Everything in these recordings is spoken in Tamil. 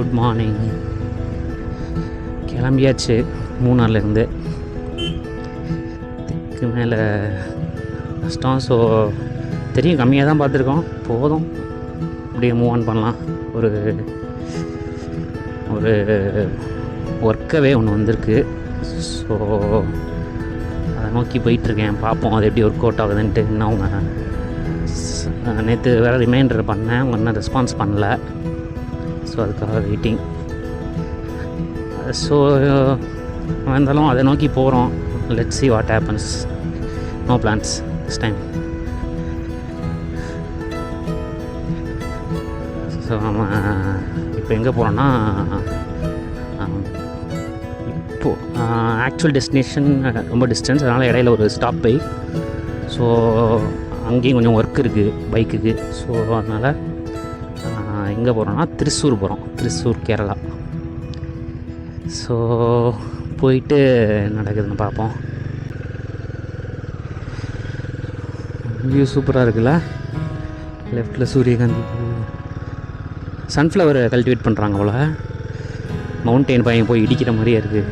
Good morning. கிளம்பியாச்சு மூணார்லேருந்து. இதுக்கு மேலே கஷ்டம். ஸோ தெரியும் கம்மியாக தான் பார்த்துருக்கோம், போதும் அப்படியே மூவ் ஆன் பண்ணலாம். ஒரு ஒரு ஒர்க்கவே ஒன்று வந்திருக்கு. ஸோ அதை நோக்கி போயிட்டுருக்கேன். பார்ப்போம் அது எப்படி ஒர்க் அவுட் ஆகுதுன்ட்டு. இன்னும் அவங்க நேற்று வேறு ரிமைண்டர் பண்ணேன், அவங்க இன்னும் ரெஸ்பான்ஸ் பண்ணல. ஸோ அதுக்காக வெயிட்டிங். ஸோ இருந்தாலும் அதை நோக்கி போகிறோம். Let's see what happens. No plans this time. So நம்ம இப்போ எங்கே போகிறோன்னா, இப்போது ஆக்சுவல் டெஸ்டினேஷன் ரொம்ப டிஸ்டன்ஸ், அதனால் இடையில ஒரு ஸ்டாப் பை. ஸோ அங்கேயும் கொஞ்சம் ஒர்க் இருக்குது பைக்குக்கு. ஸோ அதனால் எங்கே போகிறோன்னா திருச்சூர் போகிறோம். திருச்சூர் கேரளா. ஸோ போயிட்டு நடக்குதுன்னு பார்ப்போம். வியூ சூப்பராக இருக்குல்ல. லெஃப்டில் சூரியகாந்தி, சன்ஃப்ளவர் கல்டிவேட் பண்ணுறாங்க போல். மவுண்டெயின் பையன் போய் இடிக்கிற மாதிரியே இருக்குது.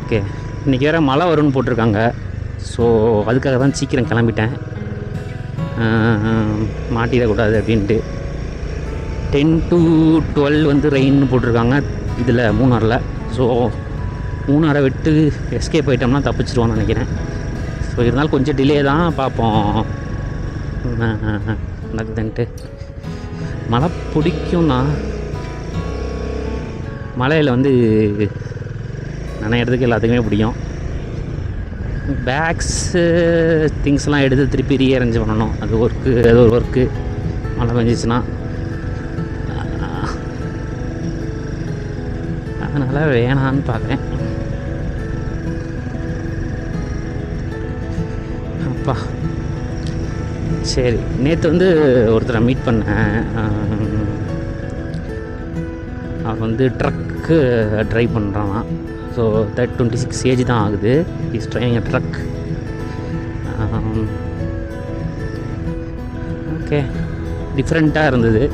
ஓகே, இன்றைக்கி வேறு மழை வரும்னு போட்டிருக்காங்க. ஸோ அதுக்காக தான் சீக்கிரம் கிளம்பிட்டேன், மாட்டிடக்கூடாது அப்படின்ட்டு. 10 to 12 வந்து ரெயின்னு போட்டிருக்காங்க இதில் மூணாரில். ஸோ மூணாரை விட்டு எஸ்கேப் ஆகிட்டோம்னா தப்பிச்சிடுவோன்னு நினைக்கிறேன். ஸோ இருந்தாலும் கொஞ்சம் டிலே தான், பார்ப்போம் நடக்குதுன்ட்டு. மழை பிடிக்கும்னா மலையில் வந்து நனையிறதுக்கு எல்லாத்துக்குமே பிடிக்கும். பேக்ஸு திங்ஸ்லாம் எடுத்து திருப்பி ரீஅரேஞ்ச் பண்ணணும். அது ஒரு ஒர்க்கு மழை பெஞ்சிச்சுன்னா. அதனால் வேணான்னு பார்க்குறேன். அப்பா சரி, நேற்று வந்து ஒருத்தரை மீட் பண்ணேன். அவர் வந்து ட்ரக்கு ட்ரைவ் பண்ணுறான். ஸோ 26 ஏஜ் தான் ஆகுது. Is driving a truck. Okay, டிஃப்ரெண்ட்டாக இருந்தது.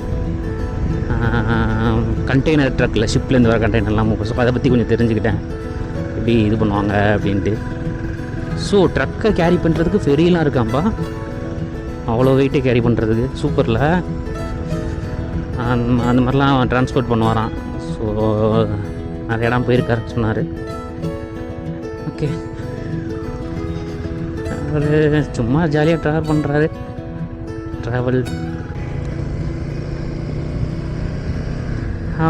கண்டெய்னர் ட்ரக்கில் ஷிப்லேருந்து வர கண்டெய்னர்லாம். ஸோ அதை பற்றி கொஞ்சம் தெரிஞ்சுக்கிட்டேன், எப்படி இது பண்ணுவாங்க அப்படின்ட்டு. ஸோ ட்ரக்கை கேரி பண்ணுறதுக்கு ஃபெரியெலாம் இருக்காம்பா, அவ்வளோ வெயிட்டை கேரி பண்ணுறதுக்கு. சூப்பரில் அந்த மாதிரிலாம் ட்ரான்ஸ்போர்ட் பண்ணுவாராம். ஸோ நிறைய இடம் போயிருக்காருன்னு சொன்னார். ஓகே, அவர் சும்மா ஜாலியாக ட்ராவல் பண்ணுறாரு. ட்ராவல்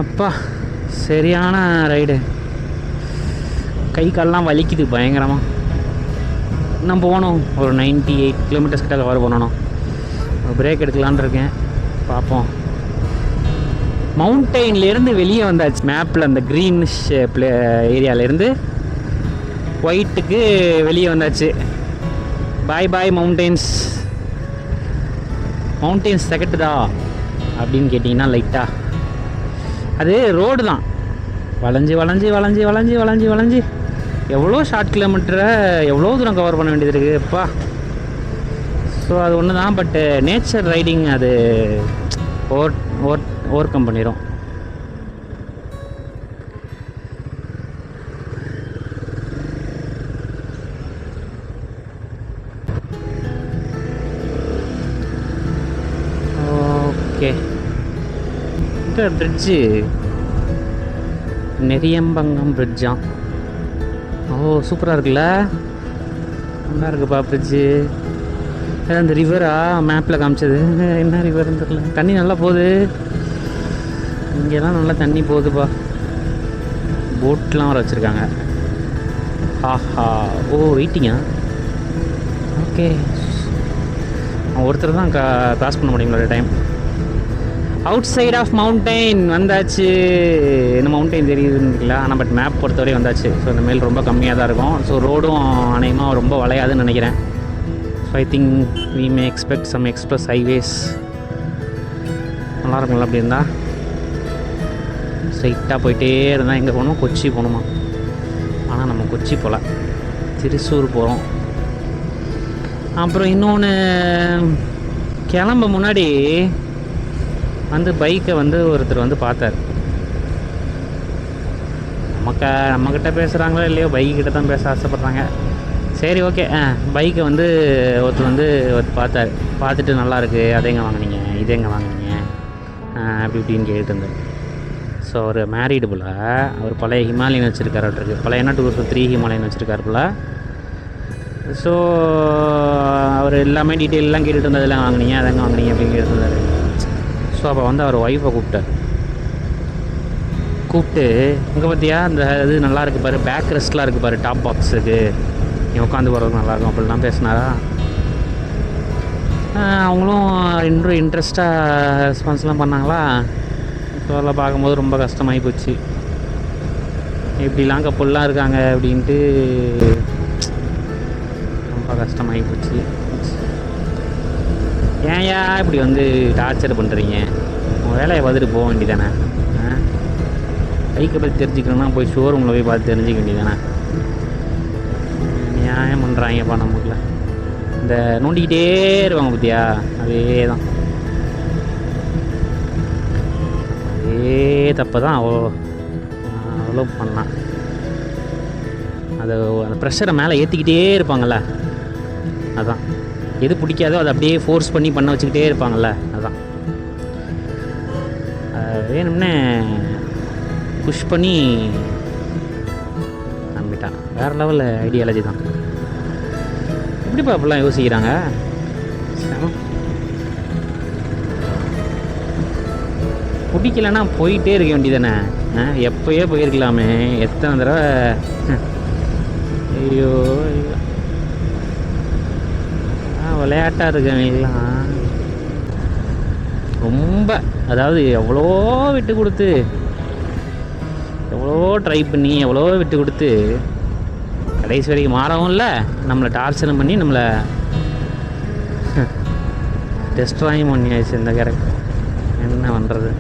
அப்பா சரியான ரைடு. கை கால்லாம் வலிக்குது பயங்கரமாக. இன்னும் போகணும், ஒரு 98 கிலோமீட்டர்ஸ் கிட்ட கவர் பண்ணணும். பிரேக் எடுக்கலான்னு இருக்கேன், பார்ப்போம். மவுண்டெயின்லேருந்து வெளியே வந்தாச்சு. மேப்பில் அந்த க்ரீன் ஷேப்பில் ஏரியாவிலேருந்து ஒயிட்டுக்கு வெளியே வந்தாச்சு. பாய் பாய் மவுண்டெயின்ஸ். மவுண்டெயின்ஸ் தகட்டுதா அப்படின்னு கேட்டிங்கன்னா லைட்டாக அது ரோடு தான். வளைஞ்சி வளைஞ்சி வளைஞ்சி வளைஞ்சி வளைஞ்சி வளைஞ்சி எவ்வளோ ஷார்ட் கிலோமீட்டரை எவ்வளோ தூரம் கவர் பண்ண வேண்டியது இருக்குது அப்பா. ஸோ அது ஒன்று தான். பட்டு நேச்சர் ரைடிங் அது ஓவர் கம் பண்ணிடும். ஓகே, இந்த பிரிட்ஜு நெரியம்பங்கம் பிரிட்ஜா. ஓ சூப்பராக இருக்குல்ல, நல்லா இருக்குப்பா பிரிட்ஜு. அந்த ரிவரா மேப்பில் காமிச்சது, என்ன ரிவர்னு தெரியல. தண்ணி நல்லா போகுது இங்கெல்லாம், நல்லா தண்ணி போகுதுப்பா. போட்லாம் வர வச்சுருக்காங்க. ஆஹா, ஓ வெயிட்டிங்கா. ஓகே, ஒருத்தர் தான் கிராஸ் பண்ண முடியுங்களா time. Outside of mountain வந்தாச்சு. என்ன மவுண்டெயின் தெரியுதுங்களா, ஆனால் பட் மேப் பொறுத்தவரை வந்தாச்சு. ஸோ இந்த மேல் ரொம்ப கம்மியாக தான் இருக்கும். ஸோ ரோடும் அநேகமாக ரொம்ப வளையாதுன்னு நினைக்கிறேன். So I think we may expect some express highways. நல்லா இருக்குங்களா அப்படி இருந்தால். ஸ்ட்ரைட்டாக போயிட்டே இருந்தால் எங்கே போகணும், கொச்சி போகணுமா. ஆனால் நம்ம கொச்சி போகல, திருச்சூர் போகிறோம். அப்புறம் இன்னொன்று, கிளம்ப முன்னாடி வந்து பைக்கை வந்து ஒருத்தர் வந்து பார்த்தார். நம்மக்கிட்ட பேசுகிறாங்களோ இல்லையோ பைக்கிட்ட தான் பேச ஆசைப்பட்றாங்க. சரி ஓகே. பைக்கை வந்து ஒருத்தர் பார்த்தார். பார்த்துட்டு நல்லாயிருக்கு, அதை எங்கே வாங்கினீங்க, இது எங்கே வாங்கினீங்க அப்படி இப்படின்னு கேட்டுட்டு இருந்தார். ஸோ அவர் மேரீடு போல், அவர் பழைய ஹிமாலயன் வச்சுருக்காரு, பழைய 203 ஹிமாலயன் வச்சுருக்காரு போல். ஸோ அவர் எல்லாமே டீட்டெயிலெலாம் கேட்டுட்டு இருந்தார், இதெல்லாம் வாங்கினீங்க, அதை எங்கே வாங்கினீங்க அப்படின்னு கேட்டு இருந்தார். ஸோ அப்போ வந்து அவர் ஒய்ஃபை கூப்பிட்டு இங்கே பார்த்தியா அந்த இது நல்லா இருக்குது பாரு, பேக் ரெஸ்ட்லாம் இருக்குது பாரு, டாப் பாக்ஸ் இருக்குது, நீ உட்காந்து போகிறதுக்கு நல்லாயிருக்கும் அப்படிலாம் பேசினாரா. அவங்களும் இன்ட்ரெஸ்ட்டாக ரெஸ்பான்ஸ்லாம் பண்ணாங்களா. ஸோ அதெல்லாம் பார்க்கும்போது ரொம்ப கஷ்டமாகி போச்சு. இப்படிலாம் கப்பல்லாம் இருக்காங்க அப்படின்ட்டு ரொம்ப கஷ்டமாகி போச்சு. ஏன்யா இப்படி வந்து டார்ச்சர் பண்ணுறீங்க, உங்கள் வேலையை பார்த்துட்டு போக வேண்டியதானே. பைக்கை பற்றி தெரிஞ்சுக்கணுன்னா போய் ஷோரூமில் போய் பார்த்து தெரிஞ்சிக்க வேண்டியதானே. நியாயம் பண்ணுறாங்கப்பா நமக்குள்ள. இந்த நோண்டிக்கிட்டே இருவாங்க பார்த்தியா, அதே தான், அதே தப்பு தான் அவ்வளோ பண்ணலாம். அந்த ப்ரெஷரை மேலே ஏற்றிக்கிட்டே இருப்பாங்கள்ல, அதுதான். எது பிடிக்காதோ அதை அப்படியே ஃபோர்ஸ் பண்ணி பண்ண வச்சுக்கிட்டே இருப்பாங்கள்ல, அதுதான். வேணும்னே புஷ் பண்ணி நம்பிட்டான். வேறு லெவலில் ஐடியாலஜி தான். எப்படிப்பா அப்படிலாம் யோசிக்கிறாங்க. பிடிக்கலன்னா போயிட்டே இருக்க வேண்டியதானே. எப்போயே போயிருக்கலாமே, எத்தனை தடவை. ஐயோ ஐயோ, விளையாட்டாக இருக்கவங்கலாம் ரொம்ப, அதாவது எவ்வளோ விட்டு கொடுத்து, எவ்வளோ ட்ரை பண்ணி, எவ்வளோ விட்டு கொடுத்து கடைசி வரைக்கும் மாறவும் இல்லை, நம்மளை டார்ச்சரும் பண்ணி நம்மளை டெஸ்ட்ராயும் பண்ணியாச்சு இந்த கேரக்டர். என்ன பண்ணுறது.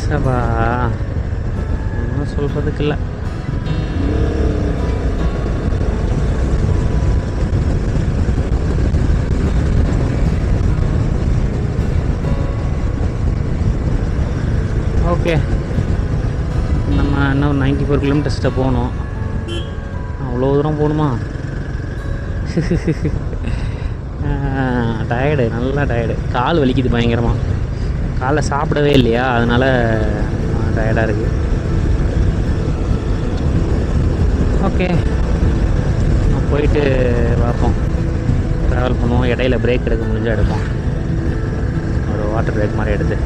சபா ஒன்றும் சொல்கிறதுக்கு இல்லை. ஓகே, நம்ம இன்னும் 94 கிலோமீட்டர்ஸ்கிட்ட போகணும். அவ்வளோ தூரம் போகணுமா? டயர்டு, நல்லா டயர்டு, கால் வலிக்குது பயங்கரமாக. காலைல சாப்பிடவே இல்லையா, அதனால் டயர்டாக இருக்குது. ஓகே, போயிட்டு பார்ப்போம், ட்ராவல் பண்ணுவோம். இடையில பிரேக் எடுக்க முடிஞ்சால் எடுப்போம், ஒரு வாட்டர் பிரேக் மாதிரி எடுத்து.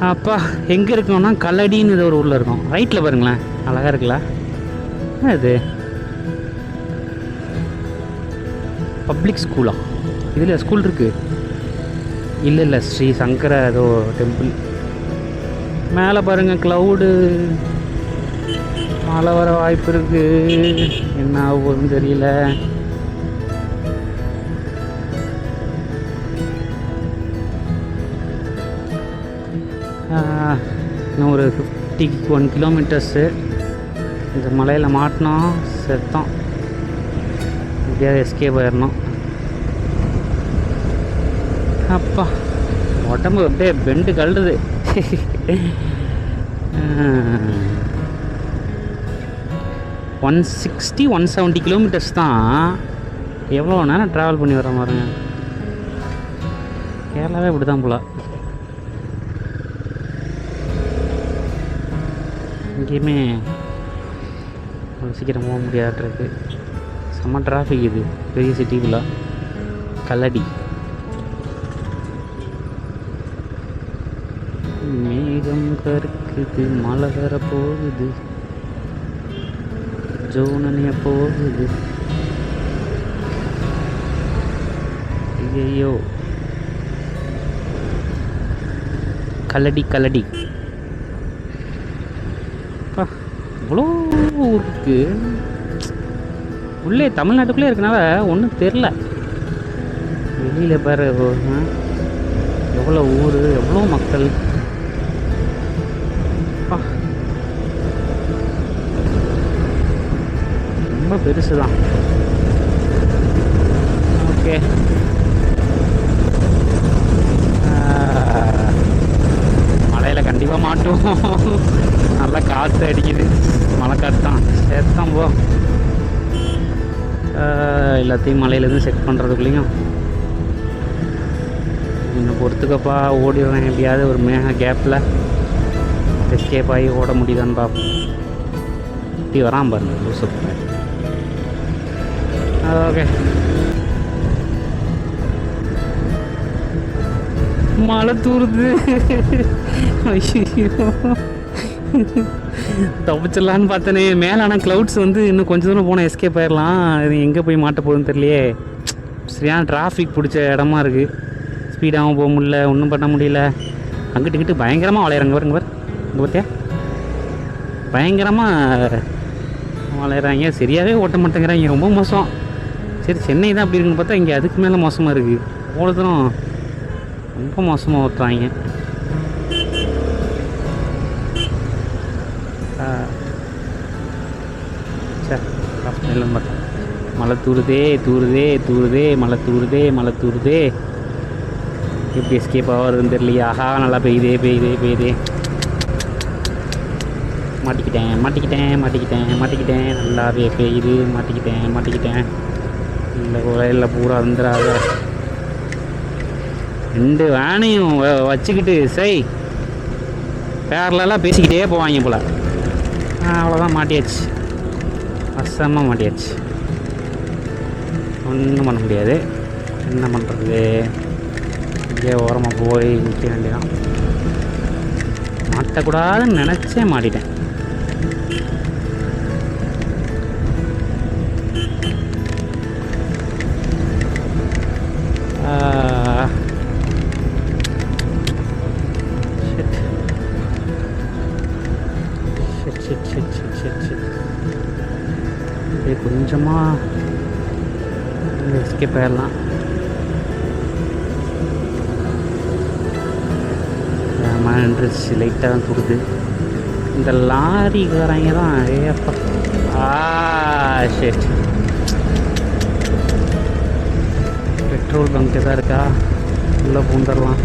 அப்பா எங்கே இருக்கோம்னா கல்லடின்னு ஒரு ஊரில் இருக்கோம். ரைட்டில் பாருங்களேன், அழகாக இருக்குல்ல. அது பப்ளிக் ஸ்கூலா? இதில் ஸ்கூல் இருக்குது? இல்லை, ஸ்ரீ சங்கர ஏதோ டெம்பிள். மேலே பாருங்கள், க்ளவுடு, மழை வர வாய்ப்பு இருக்குது. என்ன ஆகுதுன்னு தெரியல. இன்னும் ஒரு 51 கிலோமீட்டர்ஸு. இந்த மலையில் மாட்டினோம், செத்தோம். எப்படியாவது எஸ்கேப் ஆயிடணும். அப்பா உடம்பு அப்படியே பெண்டு கழுது. 160-170 கிலோமீட்டர்ஸ் தான். எவ்வளோ நேரம் ட்ராவல் பண்ணி வர மாதிரிங்க. கேரளாவே இப்படி தான் போல. எங்கேயுமே சீக்கிரம் போக முடியாதுருக்கு. செம்ம டிராஃபிக் இது பெரிய சிட்டிக்குள்ள. கல்லடி மேகம் கருக்குது, மழை வர போகுது, ஜோனனிய போகுது. ஐயோ, கல்லடி இவ்வளோ ஊருக்கு உள்ளே தமிழ்நாட்டுக்குள்ளே இருக்கனால ஒன்றும் தெரில. வெளியில் பாரு எவ்வளோ ஊர், எவ்வளோ மக்கள். ரொம்ப பெருசு தான். ஓகே, மழையில் கண்டிப்பாக மாட்டோம். நல்லா காற்று அடிக்குது, மழை காற்று தான். சேர்த்தான் போ, எல்லாத்தையும் மலையிலேருந்து செக் பண்ணுறதுக்குள்ளேயும் இன்னும் பொறுத்துக்கப்பா. ஓடிடுறேன் எப்படியாவது ஒரு மேக கேப்பில் எஸ்கேப் ஆகி ஓட முடியுதான்னு பார்ப்போம். இப்படி வரான் பாருங்க சூப்பர். ஓகே, மழை தூருது. தப்பிச்சிடலான்னு பார்த்தனே மேலே. ஆனால் க்ளவுட்ஸ் வந்து இன்னும் கொஞ்சம் தூரம் போனால் எஸ்கேப் ஆயிடலாம். இது எங்கே போய் மாட்ட போகுதுன்னு தெரியலையே. சரியான டிராஃபிக் பிடிச்ச இடமா இருக்குது. ஸ்பீடாகவும் போக முடியல, ஒன்றும் பண்ண முடியல. அங்கிட்டு இங்கிட்டு பயங்கரமாக வளையிறாங்க பாருங்க. இங்கே பார்த்தியா, பயங்கரமாக வளையிறாங்க. சரியாகவே ஓட்ட மாட்டேங்கிறாங்க, ரொம்ப மோசம். சரி சென்னை தான் அப்படி இருக்குன்னு பார்த்தா இங்கே அதுக்கு மேலே மோசமாக இருக்குது. அவ்வளோ தூரம் ரொம்ப மோசமாக ஓட்டுறாங்க. சரி மழை தூருதே தூருதே தூருதே, மழை தூருதே மழை தூருதே. எப்படி எஸ்கேப் ஆகிறதுன்னு தெரியலையே. ஆஹா, நல்லா பெய்யுதே பெய்யுதே பெய்யுதே. மாட்டிக்கிட்டேன் மாட்டிக்கிட்டேன் மாட்டிக்கிட்டேன் மாட்டிக்கிட்டேன். நல்லாவே பெய்யுது. மாட்டிக்கிட்டேன் மாட்டிக்கிட்டேன். இல்லை கோயிலில் பூரா வந்துடாத. 2 வேனையும் வச்சுக்கிட்டு சரி பேரலாம் பேசிக்கிட்டே போவாங்க போல். அவ்வளோதான், மாட்டியாச்சு, வசமாக மாட்டியாச்சு. ஒன்றும் பண்ண முடியாது. என்ன பண்ணுறது, இங்கே ஓரமாக போய் நிற்க வேண்டியதான். மாட்டக்கூடாதுன்னு நினச்சே மாட்டிட்டேன். கொஞ்சமாக எஸ்கேப் ஆயிடலாம். மழை நின்றுச்சு, லைட்டாக தான் துடுது. இந்த லாரிக்காரங்க தான் ஏப்பா. சரி, பெட்ரோல் பங்க்கு தான் இருக்கா, உள்ளே பூந்துடலாம்.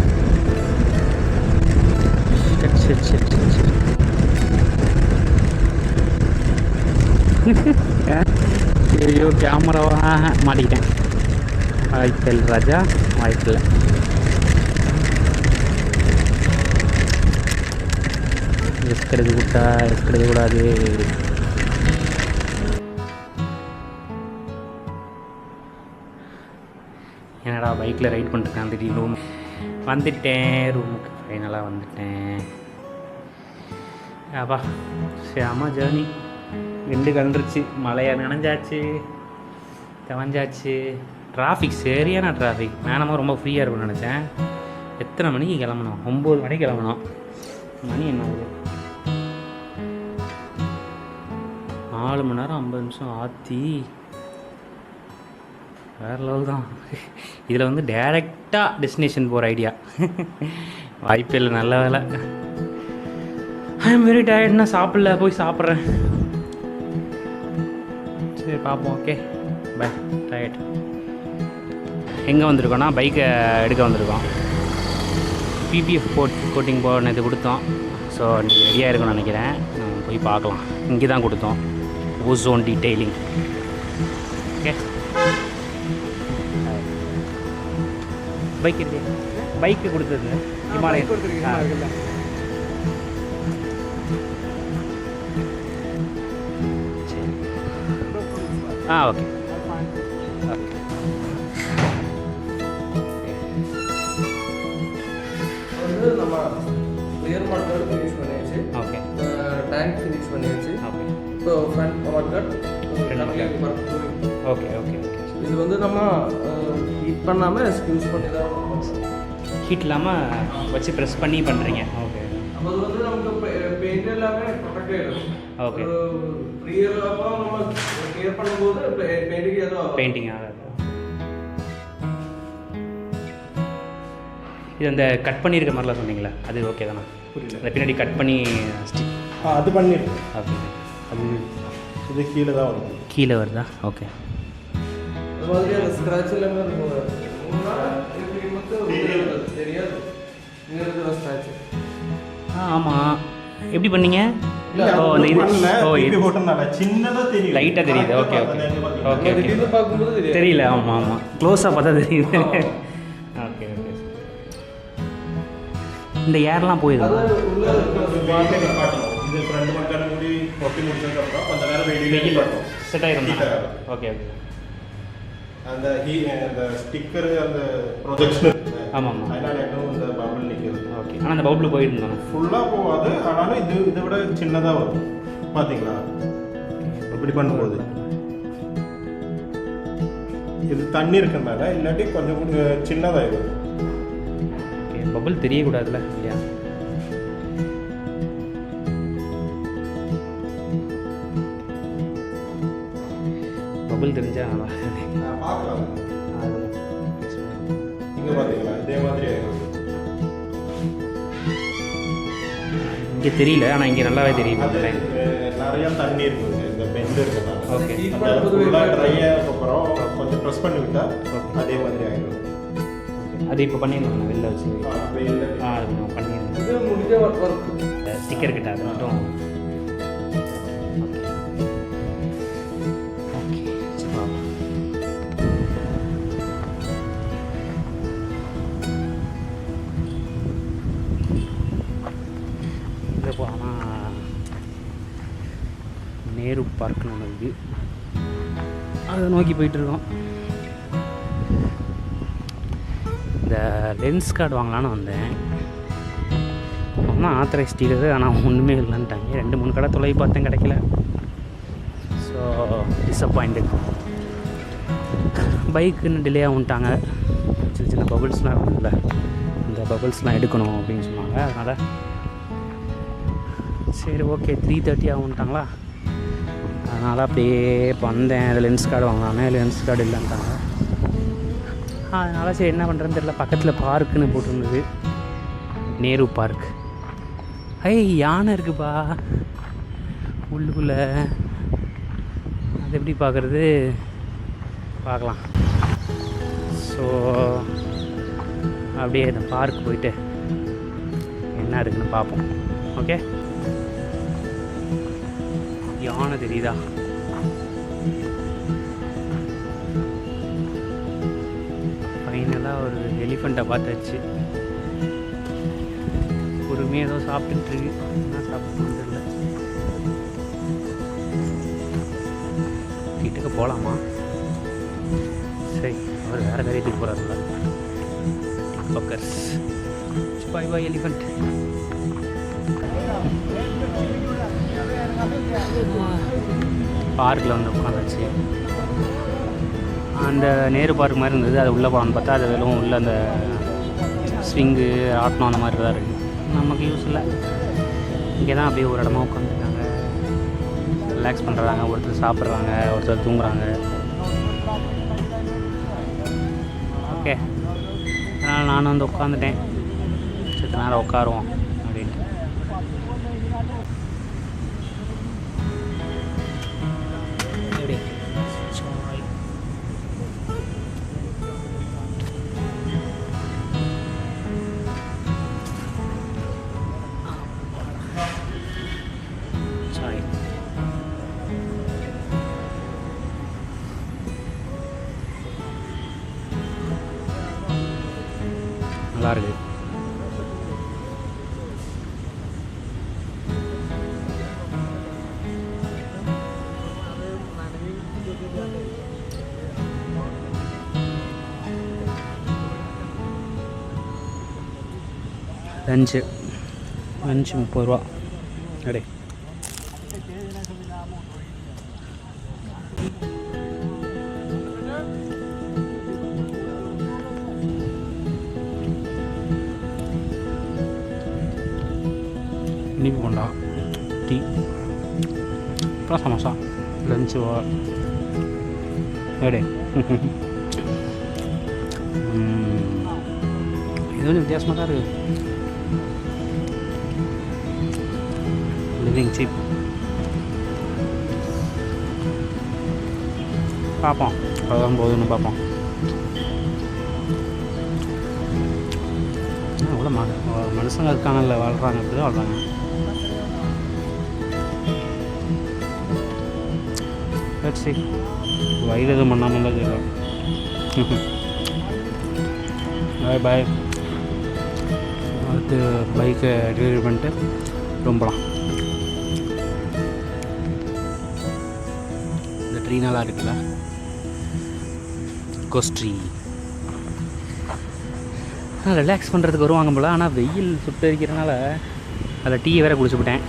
சரி சரி சரி சரி சரி. ஐயோ, கேமராவா மாட்டிக்கிட்டேன். வாய்ப்பில் ராஜா, வாய்ப்பில்லை. ரிஸ்க் எடுக்கக்கூடாது. என்னடா பைக்கில் ரைட் பண்ணிட்டுருக்கேன். திடீர்னு ரூம் வந்துட்டேன். ரூமுக்கு ஃபைனலாக வந்துட்டேன். அப்பா செம ஜேர்னி. 2 கண்டுருச்சு. மழையாக நனைஞ்சாச்சு, தவஞ்சாச்சு. டிராஃபிக் சரியான டிராஃபிக். நானும் ரொம்ப ஃப்ரீயாக இருக்கும்னு நினச்சேன். எத்தனை மணிக்கு கிளம்பணும்? 9 மணிக்கு கிளம்பணும். மணி என்ன ஆகுது? 4 மணி நேரம் 50 நிமிஷம். ஆற்றி வேறு லெவல் தான். இதில் வந்து டைரெக்டாக டெஸ்டினேஷன் போகிற ஐடியா வாய்ப்பே இல்லை. நல்ல வேலை. ஐ எம் வெரி டயர்ட்னா சாப்பிடல, போய் சாப்பிட்றேன். சரி பார்ப்போம். Okay bye. டயர்ட். எங்கே வந்திருக்கோன்னா பைக்கை எடுக்க வந்திருக்கோம். பிபிஎஃப் கோட்டிங் போன இது கொடுத்தோம். ஸோ நீங்கள் ரெடியாக இருக்குன்னு நினைக்கிறேன். போய் பார்க்கலாம். இங்கே தான் கொடுத்தோம், ஓசோன் டீட்டெயிலிங். ஓகே, பைக் இருக்கு. பைக்கு கொடுத்தது ஹிமாலயன். ஓகே நம்ம ரியர் மார்க்கர் ஃபினிஷ் பண்ணியாச்சு. ஓகே, டேங்க் ஃபினிஷ் பண்ணியாச்சு. ஓகே, இப்போ ஃப்ரண்ட் மார்க்கர் ஓகே ஓகே. இது வந்து நம்ம ஹீட் பண்ணாமல் யூஸ் பண்ணி தான் ஹீட் இல்லாமல் வச்சு ப்ரெஸ் பண்ணி பண்ணுறீங்க. ஓகே, அப்போ அது வந்து நமக்கு பெயிண்ட் எல்லாமே ப்ரொடெக்ட் ஆகிடும். ஓகே, ரியர் அப்புறம் நம்ம கிளியர் பண்ணும்போது பெயிண்டிங் ஏதோ பெயிண்டிங் ஆகாது. இது அந்த கட் பண்ணியிருக்க மாதிரிலாம் சொன்னீங்களா, அது ஓகே தானே? புரியல. அந்த பின்னாடி கட் பண்ணி ஸ்டிக் அது பண்ணிடுறேன். ஓகே. அது இது கீழே தான் வரும். கீழே வருதா? ஓகே. அது மாதிரி அந்த ஸ்க்ராட்ச் எல்லாமே இருக்கும். இப்படி மட்டும் தெரியாது இங்கே இருக்கிற ஸ்க்ராட்ச். ஆமாம். எப்படி பண்ணீங்க? ஓ அந்த இது சின்னதாக தெரியும், லைட்டாக தெரியுது. Okay okay okay okay. திடீர்னு பார்க்கும்போது தெரியாது. தெரியல. ஆமாம் ஆமாம், க்ளோஸாக பார்த்தா தெரியுது. Okay okay. இந்த ஏர்லாம் போயிடுது. அதாவது உள்ள இது ஃப்ரெண்டு மக்கள் கூடி கொட்டி முடிச்சதுக்கப்புறம் கொஞ்ச நேரம் வெயிலில் காட்டும். செட் ஆயிரும். Okay okay. அந்த அந்த ஸ்டிக்கரு அந்த ப்ரொஜெக்ஷன் ஆமாம் ஆமாம், அதனால இன்னும் இந்த பபிள் நிற்கிறது. ஓகே. ஆனால் அந்த பவுலில் போயிருந்தானே ஃபுல்லாக போகாது, ஆனாலும் இதை விட சின்னதாக வரும். பார்த்தீங்களா இப்படி பண்ணும்போது இது தண்ணி இருக்குனால, இல்லாட்டி கொஞ்சம் கூட சின்னதாகிடும். ஓகே, பபிள் தெரியக்கூடாதுல்ல இல்லையா? பபிள் தெரிஞ்சா நல்லா பார்க்கலாம். இங்கே பார்த்தீங்களா இதே மாதிரி ஆகிடும். இங்கே தெரியல, ஆனால் இங்கே நல்லாவே தெரியுது. அது நிறைய தண்ணி இருக்குங்க இந்த பெண்ட் இருக்குன்னா. ஓகே. ஃபுல்லாக ட்ரையாக அப்புறம் கொஞ்சம் ப்ரெஸ் பண்ணி விட்டால் அதே மாதிரி ஆகிடும். அது இப்போ பண்ணிடணும் வெளில வச்சு. வெயில்ல அது நான் பண்ணிடுறேன். இது முடிஞ்ச ஒர்க். ஸ்டிக்கர் கிட்ட அது மட்டும். ஓகே சரி. இங்கே போனால் நேரு பார்க்னு ஒன்று இருக்குது, அதை நோக்கி போயிட்டுருக்கோம். இந்த லென்ஸ் கார்டு வாங்கலான்னு வந்தேன். ஒன்றும் ஆத்தரைஸ் டீலரு, ஆனால் ஒன்றுமே இல்லைன்ட்டாங்க. 2-3 கடை தொலை பார்த்தேன், கிடைக்கல. So disappointed. பைக்குன்னு டிலே ஆகுன்ட்டாங்க. சின்ன சின்ன பபுள்ஸ்லாம் இருக்குல்ல, இந்த பபுள்ஸ்லாம் எடுக்கணும் அப்படின்னு சொன்னாங்க. அதனால் சரி ஓகே 3:30 ஆகுன்ட்டாங்களா, அதனால் அப்படியே வந்தேன். அது லென்ஸ் கார்டு வாங்கினானே, லென்ஸ் கார்டு இல்லைன்ட்டாங்க. அதனால் சரி என்ன பண்ணுறதுன்னு தெரியல. பக்கத்தில் பார்க்குன்னு போட்டிருந்தது, நேரு பார்க். யானை இருக்குப்பா உள்ளுக்குள்ளே. அது எப்படி பார்க்குறது, பார்க்கலாம். ஸோ அப்படியே இந்த பார்க் போயிட்டு என்ன இருக்குன்னு பார்ப்போம். ஓகே. யானை தெரியுதா? ஃபைனலாக ஒரு எலிஃபண்ட்டை பார்த்தாச்சு. பொறுமையாக ஏதோ சாப்பிட்டுருக்கு. என்ன சாப்பிட்டுன்னு தெரியல. கிட்டக்க போகலாமா? சரி, அவர் வேறு காரியத்துக்கு போகிறாருல்ல. பக்கர்ஸ் பாய் பாய் எலிஃபண்ட். பார்க்கில் வந்து உட்காந்துச்சு. அந்த நேரு பார்க் மாதிரி இருந்தது, அது உள்ளே போகலான்னு பார்த்தா அது வெறும் உள்ள அந்த ஸ்விங்கு ஆட்டணும் அந்த மாதிரி தான் இருக்குது. நமக்கு யூஸ் இல்லை. இங்கே தான் அப்படியே ஒரு இடமா உட்காந்துருக்காங்க, ரிலாக்ஸ் பண்ணுறாங்க. ஒருத்தர் சாப்பிட்றாங்க, ஒருத்தர் தூங்குறாங்க. ஓகே, அதனால் நான் வந்து உட்காந்துட்டேன். சரி நேரம் உட்காருவோம் அப்படின்ட்டு. எப்படி நல்லா இருக்குது. லஞ்சு 30 ரூபா. அடே இனிப்பு போண்டா, டீ, அப்புறம் சமோசா. லஞ்சு எடே இது கொஞ்சம் வித்தியாசமாக தான் இருக்குது. Living cheap. பார்ப்போம், அதுதான் போதுன்னு பார்ப்போம். அவ்வளோ மனுஷங்க இருக்காங்கல்ல, வாழ்கிறாங்க, அப்படி தான் வாழ்கிறாங்க. சரி, வயிறு எதுவும் பண்ணாமல் தான் செய்யலாம். பாய் பாய். அடுத்து பைக்கை டெலிவரி பண்ணிட்டு ரொம்பலாம். இந்த ட்ரீ நல்லா இருக்குல்ல, கோஸ்ட்ரீ. ரிலாக்ஸ் பண்ணுறதுக்கு வருவாங்க போல். ஆனால் வெயில் சுட்டு இருக்கிறதுனால அதில் டீயை வேறு குடிச்சுவிட்டேன்.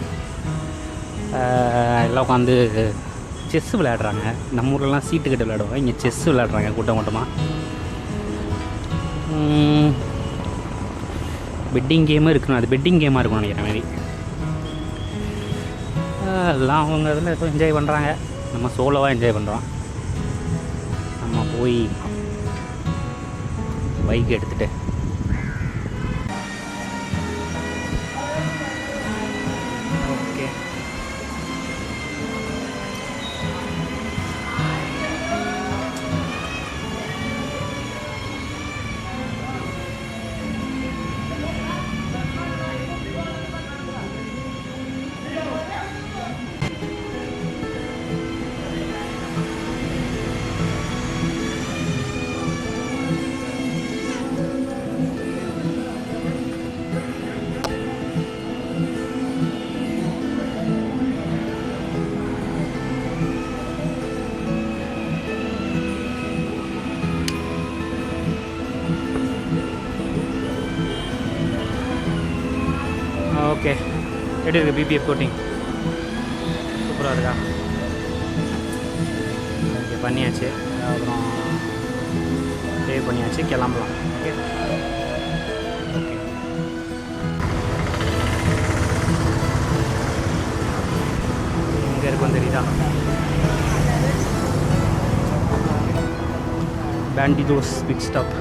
எல்லாம் உட்காந்து செஸ் விளையாடுறாங்க. நம்ம ஊர்லலாம் சீட்டு கட்டு விளையாடுவாங்க, இங்கே செஸ் விளையாடுறாங்க கூட்டம் கூட்டமாக. பெட்டிங் கேமும் இருக்கணும், அது பெட்டிங் கேமாக இருக்கணும் நினைக்கிற மாதிரி. எல்லாம் அவங்க இதில் ஏதோ என்ஜாய் பண்ணுறாங்க, நம்ம சோலோவாக என்ஜாய் பண்ணுறோம். நம்ம போய் பைக் எடுத்துகிட்டு ஓகே. ஓகே, எப்படி இருக்குது பிபிஎஃப் கோட்டிங்? சூப்பராக இருக்கா? ஓகே, பண்ணியாச்சு. அப்புறம் பே பண்ணியாச்சு, கிளம்பலாம். Okay okay. எங்கே இருக்கும் தெரியுதா? Bandidos pit stop,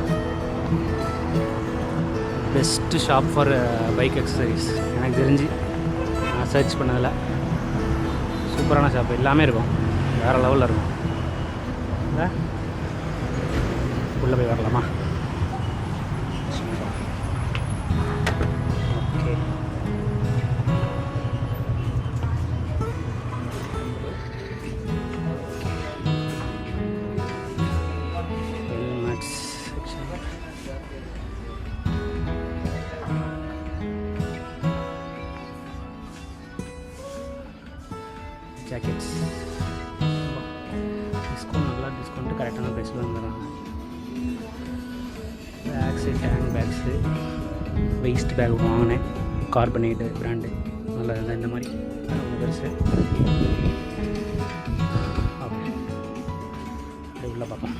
best shop for bike accessories எனக்கு தெரிஞ்சு. நான் சர்ச் பண்ணதில் சூப்பரான ஷாப், எல்லாமே இருக்கும், வேறு லெவலில் இருக்கும். உள்ளே போய் வரலாமா? Okay. Helmets section. Jackets discount, நல்லா டிஸ்கவுண்ட்டு கரெக்டான ப்ரைஸில் வந்துடுறாங்க. Bags, hand bags, waist bag வாங்கினேன், கார்பனேட்டு பிராண்டு, நல்லா இருந்தால் இந்த மாதிரி ரொம்ப பெருசு. ஓகே, அது உள்ள பார்ப்போம்.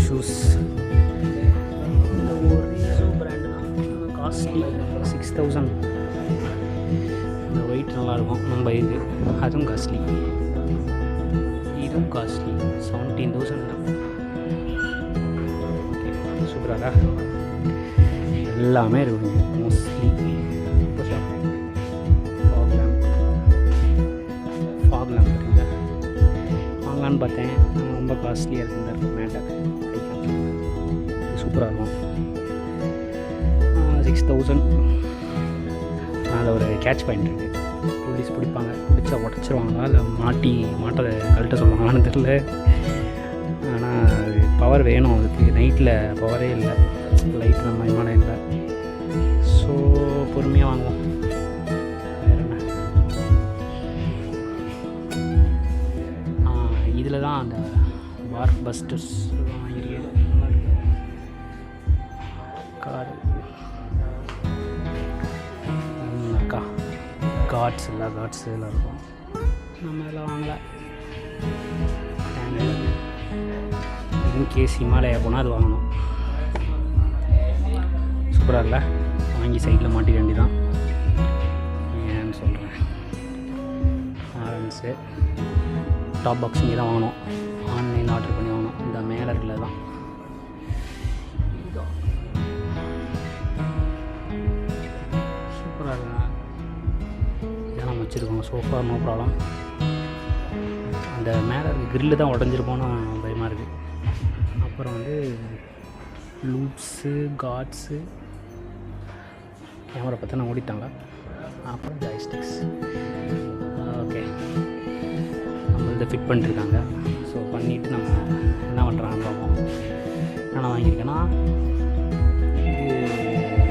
ஷூஸ், இந்த ஒரே பிராண்டு தான், காஸ்ட்லி 6000. இந்த ஒயிட் நல்லாயிருக்கும் நம்ம இது, அதுவும் காஸ்ட்லி. இதுவும் காஸ்ட்லி 17,000 தான். ஓகே, சூப்பராக எல்லாமே இருக்குங்க மோஸ்ட்லி. ஃபாக் லேம்ப் இருக்குங்க, வாங்கலான்னு பார்த்தேன், ரொம்ப காஸ்ட்லியாக இருக்குது. இந்த மேட்டர் சூப்பராக இருக்கும், 6000. அதில் ஒரு கேட்ச் பாயிண்ட் இருக்குது, போலீஸ் பிடிப்பாங்க, பிடிச்சா உடச்சிருவாங்களா இல்லை மாட்டை கழட்ட சொல்லுவாங்களான்னு தெரில. ஆனால் அது பவர் வேணும், அதுக்கு நைட்டில் பவரே இல்லை, லைட் நம்ம விமானம் இல்லை. ஸோ பொறுமையாக வாங்குவோம். வேறு என்ன, இதில் தான் அந்த வார் பஸ்டர்ஸ் வாங்கியிருக்கேன். கார் அக்கா, காட்ஸ் எல்லாம் இருக்கும், நம்ம இதெல்லாம் வாங்கலை. இன்கேஸ் ஹிமாலயா போனால் அது வாங்கணும். சூப்பராக இல்லை, வாங்கி சைடில் மாட்டிக்க வேண்டியதான். ஏன்னு சொல்கிறேன், ஆரன்ஸு டாப் பாக்ஸ் இங்கே தான் வாங்கணும், ஆன்லைனில் ஆர்டர் பண்ணி வாங்கணும். இந்த மேலே இருக்கிறது தான் வச்சுருக்கோம். Sofa no problem. அந்த மேலே இருக்க கிரில்லு தான் உடஞ்சிருப்போன்னு பயமாக இருக்குது. அப்புறம் வந்து லூப்ஸு, காட்ஸு, கேமரா பார்த்தா நான் ஓடிட்டாங்க. அப்புறம் ஜாய்ஸ்டிக்ஸ். ஓகே, நம்ம இதை ஃபிட் பண்ணிட்டுருக்காங்க. ஸோ பண்ணிவிட்டு நம்ம என்ன பண்ணுறாங்கன்னு பார்ப்போம். நான் வாங்கியிருக்கேன்னா இது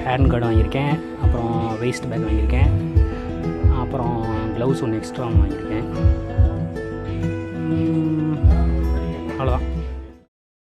ஹேண்ட் கார்டு வாங்கியிருக்கேன், அப்புறம் வேஸ்ட் பேக் வாங்கியிருக்கேன், அப்புறம் க்ளவுஸ் ஒன்று எக்ஸ்ட்ரா வாங்கியிருக்கேன். அவ்வளோதான்.